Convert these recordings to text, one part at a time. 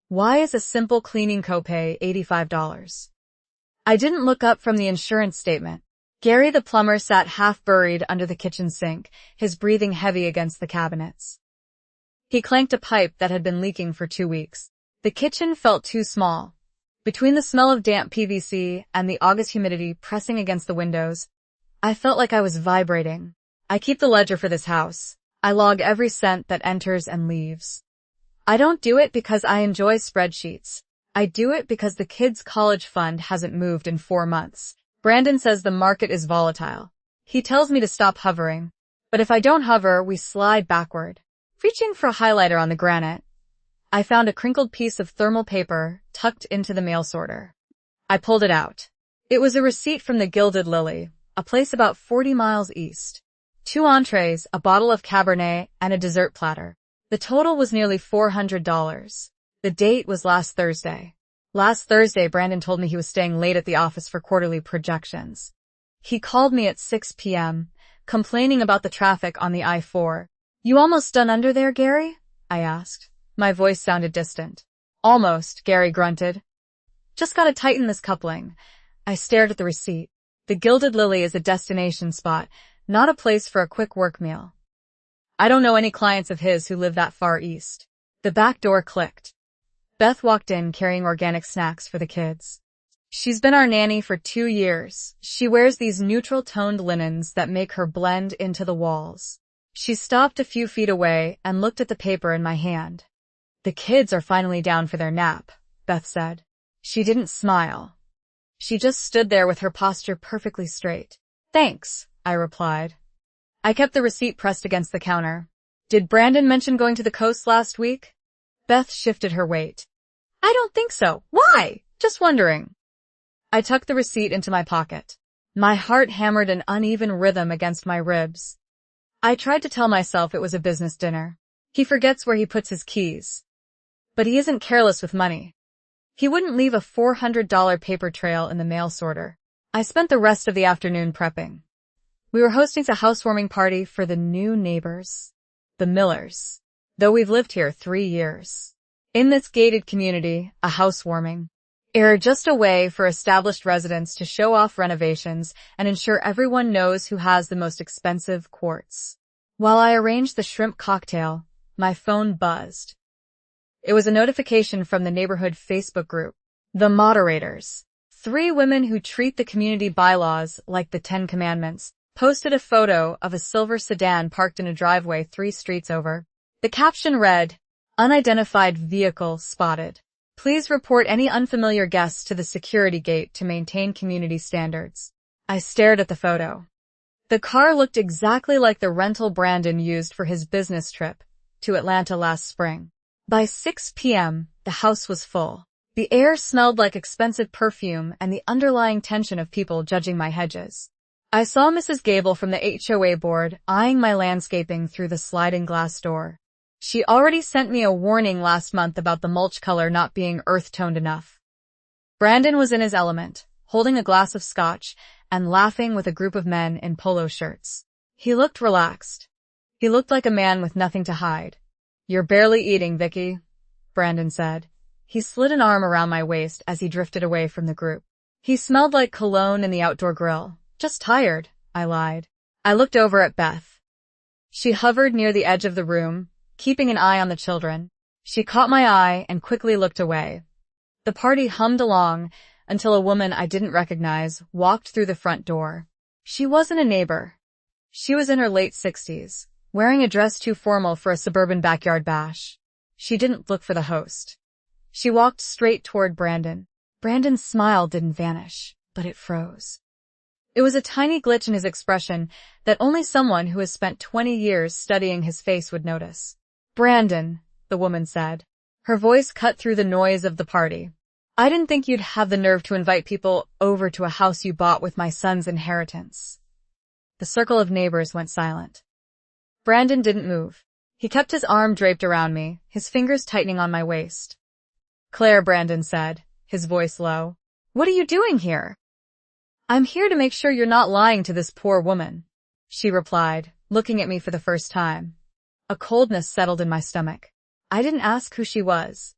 Why is a simple cleaning copay $85? I didn't look up from the insurance statement. Gary the plumber sat half buried under the kitchen sink, his breathing heavy against the cabinets. He clanked a pipe that had been leaking for 2 weeks. The kitchen felt too small. Between the smell of damp PVC and the August humidity pressing against the windows, I felt like I was vibrating. I keep the ledger for this house. I log every cent that enters and leaves. I don't do it because I enjoy spreadsheets. I do it because the kids' college fund hasn't moved in 4 months. Brandon says the market is volatile. He tells me to stop hovering. But if I don't hover, we slide backward. Reaching for a highlighter on the granite, I found a crinkled piece of thermal paper tucked into the mail sorter. I pulled it out. It was a receipt from the Gilded Lily, a place about 40 miles east. 2 entrees, a bottle of Cabernet, and a dessert platter. The total was nearly $400. The date was last Thursday. Last Thursday, Brandon told me he was staying late at the office for quarterly projections. He called me at 6 p.m., complaining about the traffic on the I-4. "You almost done under there, Gary?" I asked. My voice sounded distant. "Almost," Gary grunted. "Just gotta tighten this coupling." I stared at the receipt. The Gilded Lily is a destination spot, not a place for a quick work meal. I don't know any clients of his who live that far east. The back door clicked. Beth walked in carrying organic snacks for the kids. She's been our nanny for 2 years. She wears these neutral-toned linens that make her blend into the walls. She stopped a few feet away and looked at the paper in my hand. "The kids are finally down for their nap," Beth said. She didn't smile. She just stood there with her posture perfectly straight. "Thanks," I replied. I kept the receipt pressed against the counter. "Did Brandon mention going to the coast last week?" Beth shifted her weight. "I don't think so. Why? Just wondering." I tucked the receipt into my pocket. My heart hammered an uneven rhythm against my ribs. I tried to tell myself it was a business dinner. He forgets where he puts his keys. But he isn't careless with money. He wouldn't leave a $400 paper trail in the mail sorter. I spent the rest of the afternoon prepping. We were hosting a housewarming party for the new neighbors, the Millers, though we've lived here 3 years. In this gated community, a housewarming is just a way for established residents to show off renovations and ensure everyone knows who has the most expensive quartz. While I arranged the shrimp cocktail, my phone buzzed. It was a notification from the neighborhood Facebook group, The Moderators. 3 women who treat the community bylaws like the 10 Commandments posted a photo of a silver sedan parked in a driveway 3 streets over. The caption read, "Unidentified vehicle spotted. Please report any unfamiliar guests to the security gate to maintain community standards." I stared at the photo. The car looked exactly like the rental Brandon used for his business trip to Atlanta last spring. By 6 p.m., the house was full. The air smelled like expensive perfume and the underlying tension of people judging my hedges. I saw Mrs. Gable from the HOA board eyeing my landscaping through the sliding glass door. She already sent me a warning last month about the mulch color not being earth-toned enough. Brandon was in his element, holding a glass of scotch and laughing with a group of men in polo shirts. He looked relaxed. He looked like a man with nothing to hide. "You're barely eating, Vicky," Brandon said. He slid an arm around my waist as he drifted away from the group. He smelled like cologne in the outdoor grill. "Just tired," I lied. I looked over at Beth. She hovered near the edge of the room, keeping an eye on the children. She caught my eye and quickly looked away. The party hummed along until a woman I didn't recognize walked through the front door. She wasn't a neighbor. She was in her late 60s, wearing a dress too formal for a suburban backyard bash. She didn't look for the host. She walked straight toward Brandon. Brandon's smile didn't vanish, but it froze. It was a tiny glitch in his expression that only someone who has spent 20 years studying his face would notice. "Brandon," the woman said. Her voice cut through the noise of the party. "I didn't think you'd have the nerve to invite people over to a house you bought with my son's inheritance." The circle of neighbors went silent. Brandon didn't move. He kept his arm draped around me, his fingers tightening on my waist. "Claire," Brandon said, his voice low. "What are you doing here?" "I'm here to make sure you're not lying to this poor woman," she replied, looking at me for the first time. A coldness settled in my stomach. I didn't ask who she was.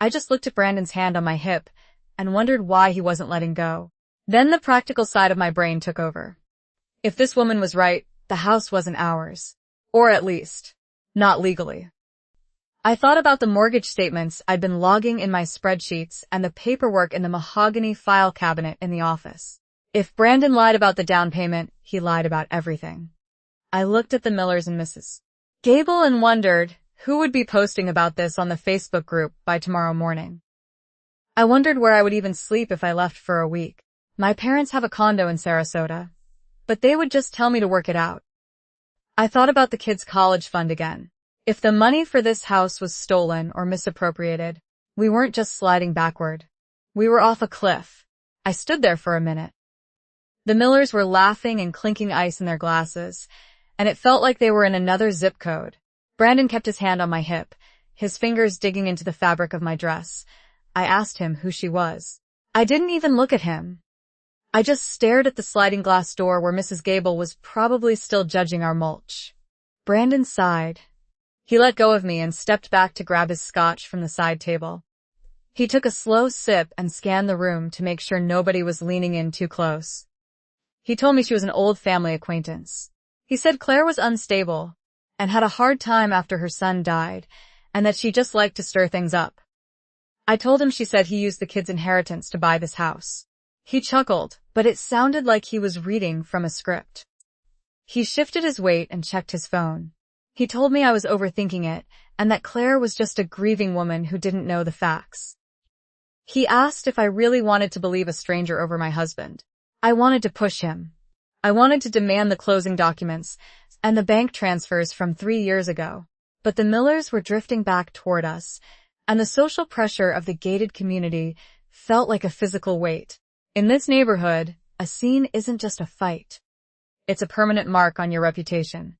I just looked at Brandon's hand on my hip and wondered why he wasn't letting go. Then the practical side of my brain took over. If this woman was right, the house wasn't ours. Or at least, not legally. I thought about the mortgage statements I'd been logging in my spreadsheets and the paperwork in the mahogany file cabinet in the office. If Brandon lied about the down payment, he lied about everything. I looked at the Millers and Mrs. Gable and wondered who would be posting about this on the Facebook group by tomorrow morning. I wondered where I would even sleep if I left for a week. My parents have a condo in Sarasota, but they would just tell me to work it out. I thought about the kids' college fund again. If the money for this house was stolen or misappropriated, we weren't just sliding backward. We were off a cliff. I stood there for a minute. The Millers were laughing and clinking ice in their glasses, and it felt like they were in another zip code. Brandon kept his hand on my hip, his fingers digging into the fabric of my dress. I asked him who she was. I didn't even look at him. I just stared at the sliding glass door where Mrs. Gable was probably still judging our mulch. Brandon sighed. He let go of me and stepped back to grab his scotch from the side table. He took a slow sip and scanned the room to make sure nobody was leaning in too close. He told me she was an old family acquaintance. He said Claire was unstable and had a hard time after her son died, and that she just liked to stir things up. I told him she said he used the kids' inheritance to buy this house. He chuckled, but it sounded like he was reading from a script. He shifted his weight and checked his phone. He told me I was overthinking it, and that Claire was just a grieving woman who didn't know the facts. He asked if I really wanted to believe a stranger over my husband. I wanted to push him. I wanted to demand the closing documents and the bank transfers from 3 years ago. But the Millers were drifting back toward us, and the social pressure of the gated community felt like a physical weight. In this neighborhood, a scene isn't just a fight. It's a permanent mark on your reputation.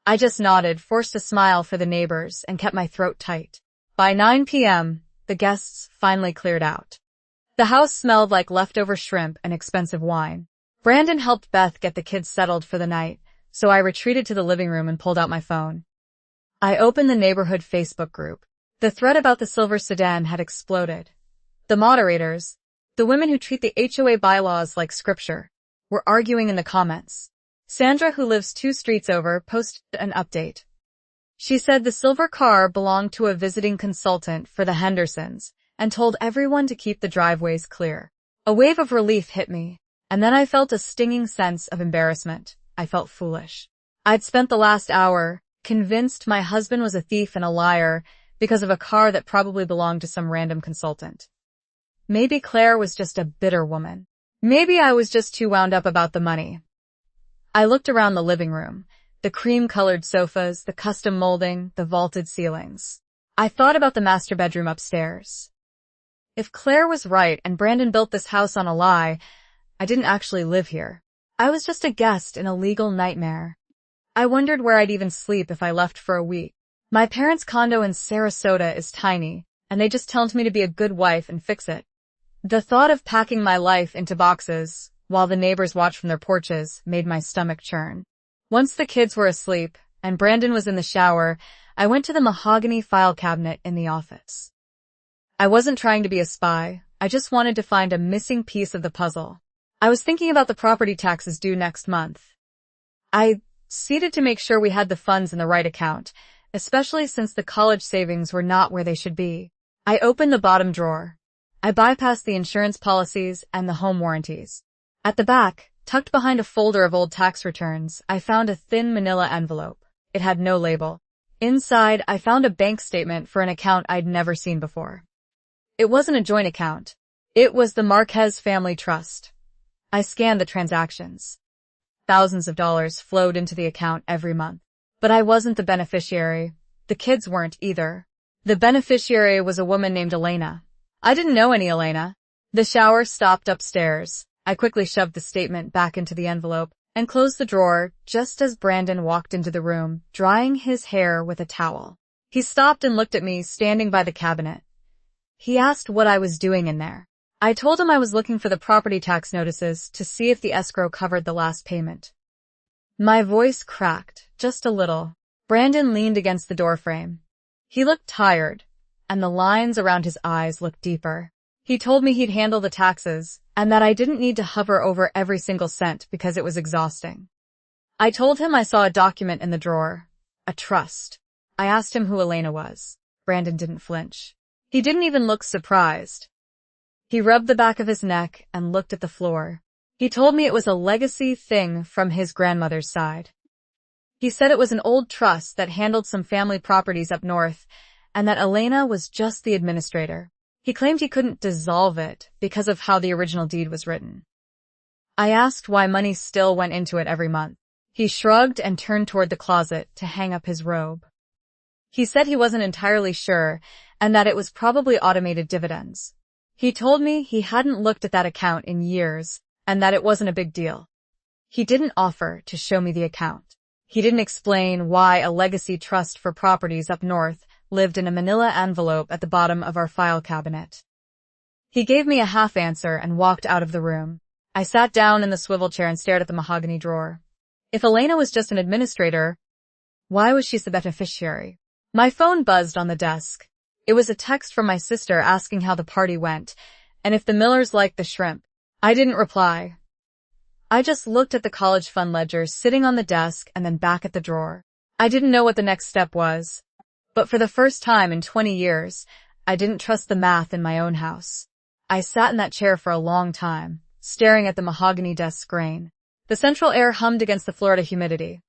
I just nodded, forced a smile for the neighbors, and kept my throat tight. By 9 p.m., the guests finally cleared out. The house smelled like leftover shrimp and expensive wine. Brandon helped Beth get the kids settled for the night, so I retreated to the living room and pulled out my phone. I opened the neighborhood Facebook group. The thread about the silver sedan had exploded. The moderators, the women who treat the HOA bylaws like scripture, were arguing in the comments. Sandra, who lives 2 streets over, posted an update. She said the silver car belonged to a visiting consultant for the Hendersons and told everyone to keep the driveways clear. A wave of relief hit me, and then I felt a stinging sense of embarrassment. I felt foolish. I'd spent the last hour convinced my husband was a thief and a liar because of a car that probably belonged to some random consultant. Maybe Claire was just a bitter woman. Maybe I was just too wound up about the money. I looked around the living room, the cream-colored sofas, the custom molding, the vaulted ceilings. I thought about the master bedroom upstairs. If Claire was right and Brandon built this house on a lie, I didn't actually live here. I was just a guest in a legal nightmare. I wondered where I'd even sleep if I left for a week. My parents' condo in Sarasota is tiny, and they just told me to be a good wife and fix it. The thought of packing my life into boxes while the neighbors watched from their porches made my stomach churn. Once the kids were asleep and Brandon was in the shower, I went to the mahogany file cabinet in the office. I wasn't trying to be a spy. I just wanted to find a missing piece of the puzzle. I was thinking about the property taxes due next month. I seeded to make sure we had the funds in the right account, especially since the college savings were not where they should be. I opened the bottom drawer. I bypassed the insurance policies and the home warranties. At the back, tucked behind a folder of old tax returns, I found a thin manila envelope. It had no label. Inside, I found a bank statement for an account I'd never seen before. It wasn't a joint account. It was the Marquez Family Trust. I scanned the transactions. Thousands of dollars flowed into the account every month. But I wasn't the beneficiary. The kids weren't either. The beneficiary was a woman named Elena. I didn't know any Elena. The shower stopped upstairs. I quickly shoved the statement back into the envelope and closed the drawer just as Brandon walked into the room, drying his hair with a towel. He stopped and looked at me standing by the cabinet. He asked what I was doing in there. I told him I was looking for the property tax notices to see if the escrow covered the last payment. My voice cracked, just a little. Brandon leaned against the doorframe. He looked tired, and the lines around his eyes looked deeper. He told me he'd handle the taxes, and that I didn't need to hover over every single cent because it was exhausting. I told him I saw a document in the drawer. A trust. I asked him who Elena was. Brandon didn't flinch. He didn't even look surprised. He rubbed the back of his neck and looked at the floor. He told me it was a legacy thing from his grandmother's side. He said it was an old trust that handled some family properties up north, and that Elena was just the administrator. He claimed he couldn't dissolve it because of how the original deed was written. I asked why money still went into it every month. He shrugged and turned toward the closet to hang up his robe. He said he wasn't entirely sure, and that it was probably automated dividends. He told me he hadn't looked at that account in years, and that it wasn't a big deal. He didn't offer to show me the account. He didn't explain why a legacy trust for properties up north lived in a manila envelope at the bottom of our file cabinet. He gave me a half answer and walked out of the room. I sat down in the swivel chair and stared at the mahogany drawer. If Elena was just an administrator, why was she the beneficiary? My phone buzzed on the desk. It was a text from my sister asking how the party went, and if the Millers liked the shrimp. I didn't reply. I just looked at the college fund ledger sitting on the desk and then back at the drawer. I didn't know what the next step was. But for the first time in 20 years, I didn't trust the math in my own house. I sat in that chair for a long time, staring at the mahogany desk grain. The central air hummed against the Florida humidity.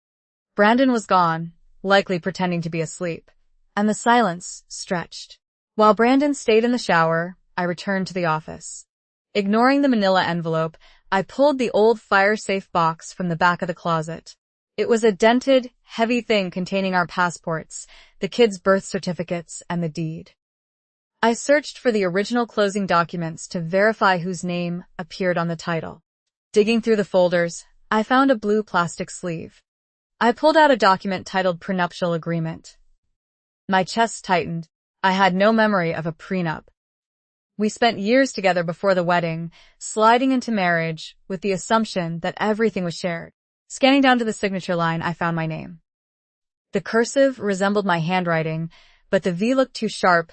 Brandon was gone, likely pretending to be asleep, and the silence stretched. While Brandon stayed in the shower, I returned to the office. Ignoring the manila envelope, I pulled the old fire-safe box from the back of the closet. It was a dented, heavy thing containing our passports, the kids' birth certificates, and the deed. I searched for the original closing documents to verify whose name appeared on the title. Digging through the folders, I found a blue plastic sleeve. I pulled out a document titled Prenuptial Agreement. My chest tightened. I had no memory of a prenup. We spent years together before the wedding, sliding into marriage with the assumption that everything was shared. Scanning down to the signature line, I found my name. The cursive resembled my handwriting, but the V looked too sharp,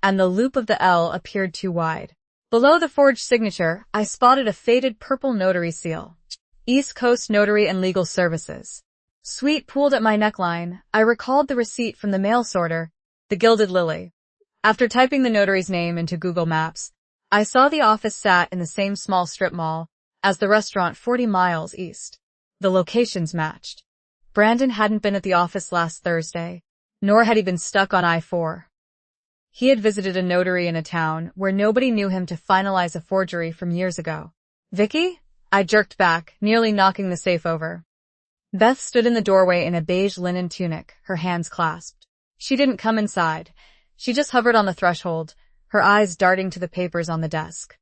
and the loop of the L appeared too wide. Below the forged signature, I spotted a faded purple notary seal. East Coast Notary and Legal Services. Sweet pooled at my neckline, I recalled the receipt from the mail sorter, the Gilded Lily. After typing the notary's name into Google Maps, I saw the office sat in the same small strip mall as the restaurant 40 miles east. The locations matched. Brandon hadn't been at the office last Thursday, nor had he been stuck on I-4. He had visited a notary in a town where nobody knew him to finalize a forgery from years ago. Vicky? I jerked back, nearly knocking the safe over. Beth stood in the doorway in a beige linen tunic, her hands clasped. She didn't come inside. She just hovered on the threshold, her eyes darting to the papers on the desk.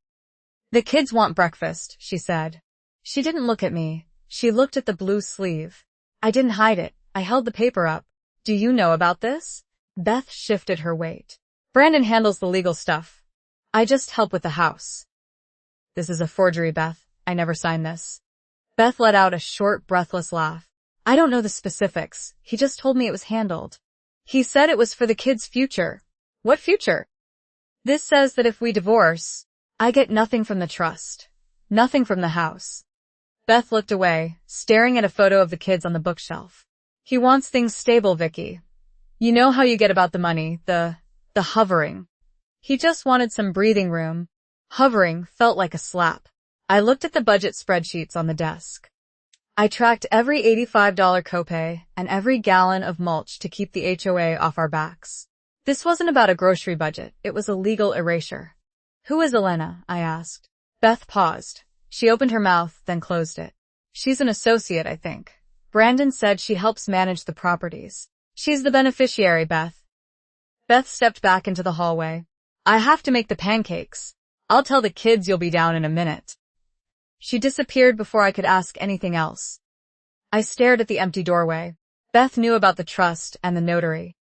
The kids want breakfast, she said. She didn't look at me. She looked at the blue sleeve. I didn't hide it. I held the paper up. Do you know about this? Beth shifted her weight. Brandon handles the legal stuff. I just help with the house. This is a forgery, Beth. I never signed this. Beth let out a short, breathless laugh. I don't know the specifics. He just told me it was handled. He said it was for the kids' future. What future? This says that if we divorce, I get nothing from the trust. Nothing from the house. Beth looked away, staring at a photo of the kids on the bookshelf. He wants things stable, Vicky. You know how you get about the money, the hovering. He just wanted some breathing room. Hovering felt like a slap. I looked at the budget spreadsheets on the desk. I tracked every $85 copay and every gallon of mulch to keep the HOA off our backs. This wasn't about a grocery budget, it was a legal erasure. Who is Elena? I asked. Beth paused. She opened her mouth, then closed it. She's an associate, I think. Brandon said she helps manage the properties. She's the beneficiary, Beth. Beth stepped back into the hallway. I have to make the pancakes. I'll tell the kids you'll be down in a minute. She disappeared before I could ask anything else. I stared at the empty doorway. Beth knew about the trust and the notary.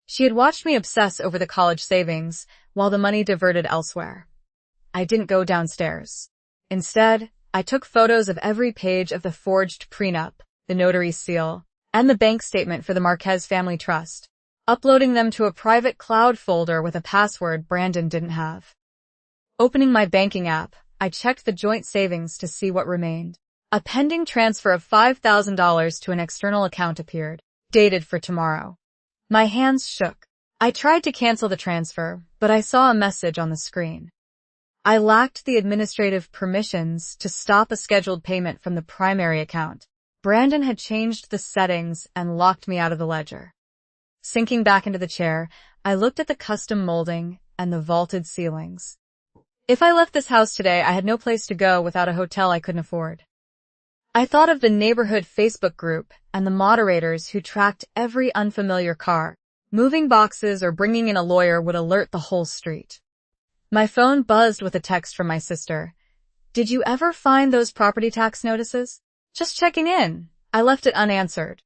She had watched me obsess over the college savings while the money diverted elsewhere. I didn't go downstairs. Instead, I took photos of every page of the forged prenup, the notary's seal, and the bank statement for the Marquez Family Trust. uploading them to a private cloud folder with a password Brandon didn't have. Opening my banking app, I checked the joint savings to see what remained. A pending transfer of $5,000 to an external account appeared, dated for tomorrow. My hands shook. I tried to cancel the transfer, but I saw a message on the screen. I lacked the administrative permissions to stop a scheduled payment from the primary account. Brandon had changed the settings and locked me out of the ledger. Sinking back into the chair, I looked at the custom molding and the vaulted ceilings. If I left this house today, I had no place to go without a hotel I couldn't afford. I thought of the neighborhood Facebook group and the moderators who tracked every unfamiliar car. Moving boxes or bringing in a lawyer would alert the whole street. My phone buzzed with a text from my sister. "Did you ever find those property tax notices? Just checking in." I left it unanswered.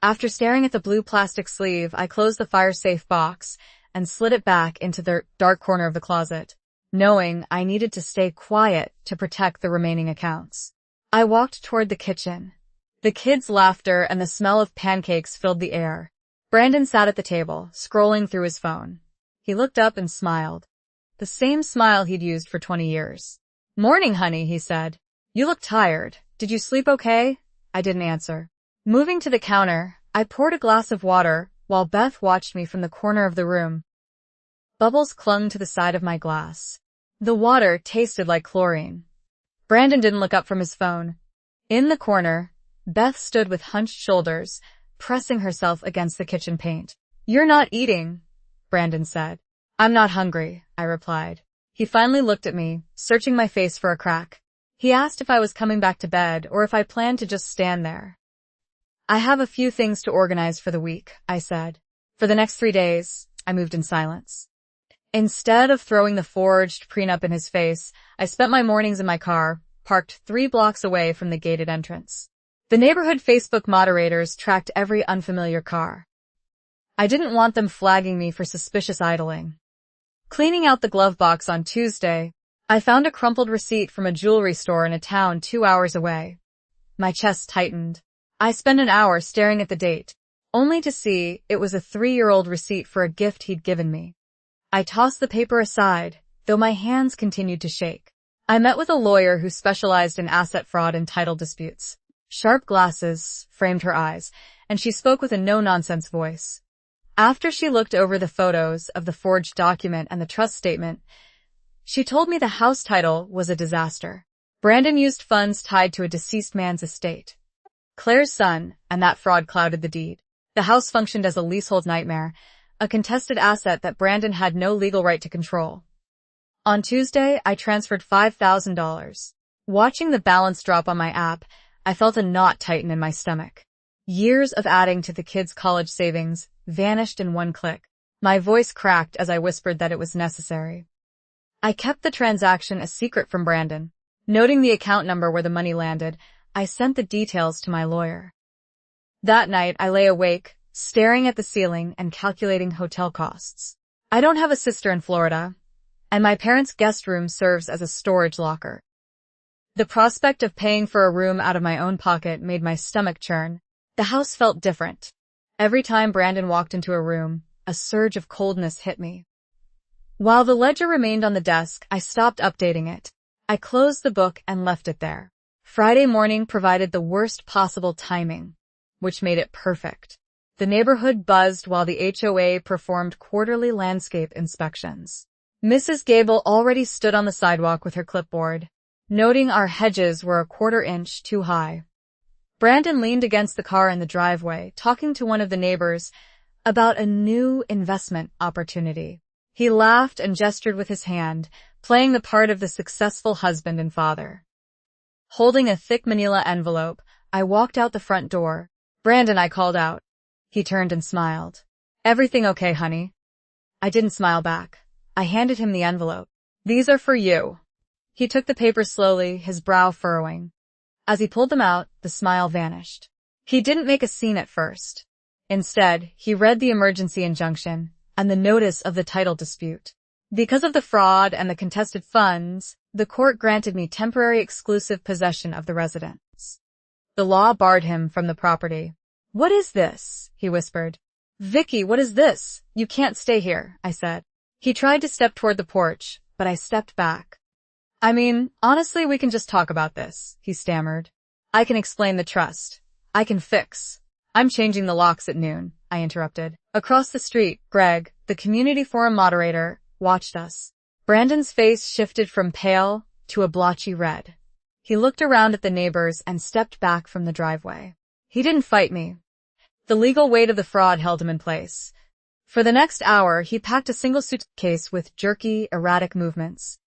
After staring at the blue plastic sleeve, I closed the fire-safe box and slid it back into the dark corner of the closet, knowing I needed to stay quiet to protect the remaining accounts. I walked toward the kitchen. The kids' laughter and the smell of pancakes filled the air. Brandon sat at the table, scrolling through his phone. He looked up and smiled. The same smile he'd used for 20 years. "Morning, honey," he said. "You look tired. Did you sleep okay?" I didn't answer. Moving to the counter, I poured a glass of water while Beth watched me from the corner of the room. Bubbles clung to the side of my glass. The water tasted like chlorine. Brandon didn't look up from his phone. In the corner, Beth stood with hunched shoulders, pressing herself against the kitchen paint. "You're not eating," Brandon said. "I'm not hungry," I replied. He finally looked at me, searching my face for a crack. He asked if I was coming back to bed or if I planned to just stand there. "I have a few things to organize for the week," I said. For the next 3 days, I moved in silence. Instead of throwing the forged prenup in his face, I spent my mornings in my car, parked 3 blocks away from the gated entrance. The neighborhood Facebook moderators tracked every unfamiliar car. I didn't want them flagging me for suspicious idling. Cleaning out the glove box on Tuesday, I found a crumpled receipt from a jewelry store in a town 2 hours away. My chest tightened. I spent an hour staring at the date, only to see it was a 3-year-old receipt for a gift he'd given me. I tossed the paper aside, though my hands continued to shake. I met with a lawyer who specialized in asset fraud and title disputes. Sharp glasses framed her eyes, and she spoke with a no-nonsense voice. After she looked over the photos of the forged document and the trust statement, she told me the house title was a disaster. Brandon used funds tied to a deceased man's estate, Claire's son, and that fraud clouded the deed. The house functioned as a leasehold nightmare, a contested asset that Brandon had no legal right to control. On Tuesday, I transferred $5,000. Watching the balance drop on my app, I felt a knot tighten in my stomach. Years of adding to the kids' college savings vanished in one click. My voice cracked as I whispered that it was necessary. I kept the transaction a secret from Brandon. Noting the account number where the money landed, I sent the details to my lawyer. That night, I lay awake, staring at the ceiling and calculating hotel costs. I don't have a sister in Florida, and my parents' guest room serves as a storage locker. The prospect of paying for a room out of my own pocket made my stomach churn. The house felt different. Every time Brandon walked into a room, a surge of coldness hit me. While the ledger remained on the desk, I stopped updating it. I closed the book and left it there. Friday morning provided the worst possible timing, which made it perfect. The neighborhood buzzed while the HOA performed quarterly landscape inspections. Mrs. Gable already stood on the sidewalk with her clipboard, noting our hedges were a 1/4 inch too high. Brandon leaned against the car in the driveway, talking to one of the neighbors about a new investment opportunity. He laughed and gestured with his hand, playing the part of the successful husband and father. Holding a thick manila envelope, I walked out the front door. "Brandon," I called out. He turned and smiled. "Everything okay, honey?" I didn't smile back. I handed him the envelope. "These are for you." He took the paper slowly, his brow furrowing. As he pulled them out, the smile vanished. He didn't make a scene at first. Instead, he read the emergency injunction and the notice of the title dispute. Because of the fraud and the contested funds, the court granted me temporary exclusive possession of the residence. The law barred him from the property. "What is this?" he whispered. Vicky, what is this? You can't stay here, I said. He tried to step toward the porch, but I stepped back. I mean, honestly, we can just talk about this, he stammered. I can explain the trust. I can fix. I'm changing the locks at noon, I interrupted. Across the street, Greg, the community forum moderator, watched us. Brandon's face shifted from pale to a blotchy red. He looked around at the neighbors and stepped back from the driveway. He didn't fight me. The legal weight of the fraud held him in place. For the next hour, he packed a single suitcase with jerky, erratic movements.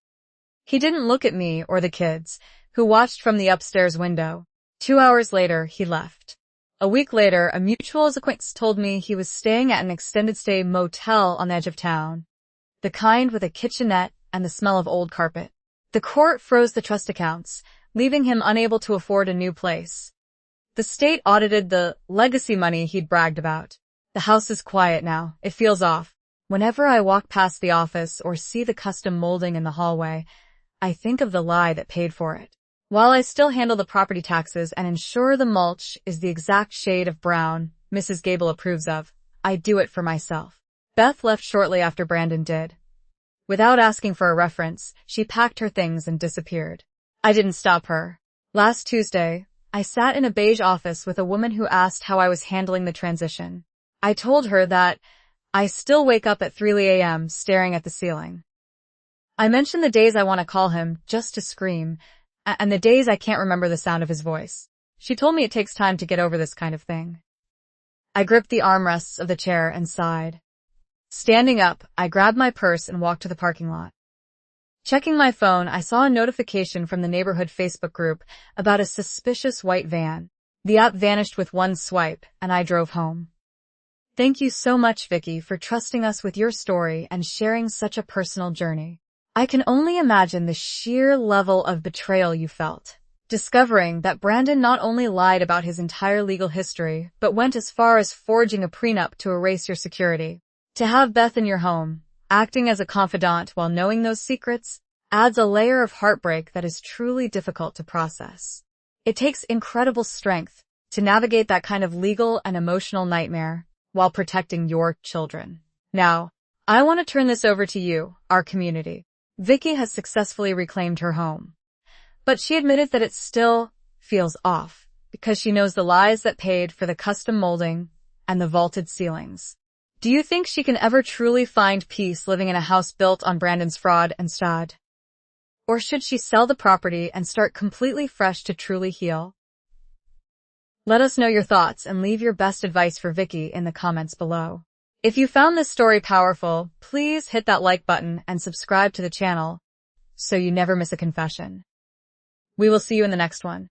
He didn't look at me or the kids, who watched from the upstairs window. 2 hours later, he left. A week later, a mutual acquaintance told me he was staying at an extended stay motel on the edge of town. The kind with a kitchenette and the smell of old carpet. The court froze the trust accounts, leaving him unable to afford a new place. The state audited the legacy money he'd bragged about. The house is quiet now. It feels off. Whenever I walk past the office or see the custom molding in the hallway, I think of the lie that paid for it. While I still handle the property taxes and ensure the mulch is the exact shade of brown Mrs. Gable approves of, I do it for myself. Beth left shortly after Brandon did. Without asking for a reference, she packed her things and disappeared. I didn't stop her. Last Tuesday, I sat in a beige office with a woman who asked how I was handling the transition. I told her that I still wake up at 3 a.m. staring at the ceiling. I mentioned the days I want to call him just to scream, and the days I can't remember the sound of his voice. She told me it takes time to get over this kind of thing. I gripped the armrests of the chair and sighed. Standing up, I grabbed my purse and walked to the parking lot. Checking my phone, I saw a notification from the neighborhood Facebook group about a suspicious white van. The app vanished with one swipe, and I drove home. Thank you so much, Vicky, for trusting us with your story and sharing such a personal journey. I can only imagine the sheer level of betrayal you felt, discovering that Brandon not only lied about his entire legal history, but went as far as forging a prenup to erase your security. To have Beth in your home, acting as a confidant while knowing those secrets, adds a layer of heartbreak that is truly difficult to process. It takes incredible strength to navigate that kind of legal and emotional nightmare while protecting your children. Now, I want to turn this over to you, our community. Vicky has successfully reclaimed her home, but she admitted that it still feels off because she knows the lies that paid for the custom molding and the vaulted ceilings. Do you think she can ever truly find peace living in a house built on Brandon's fraud and stud? Or should she sell the property and start completely fresh to truly heal? Let us know your thoughts and leave your best advice for Vicky in the comments below. If you found this story powerful, please hit that like button and subscribe to the channel so you never miss a confession. We will see you in the next one.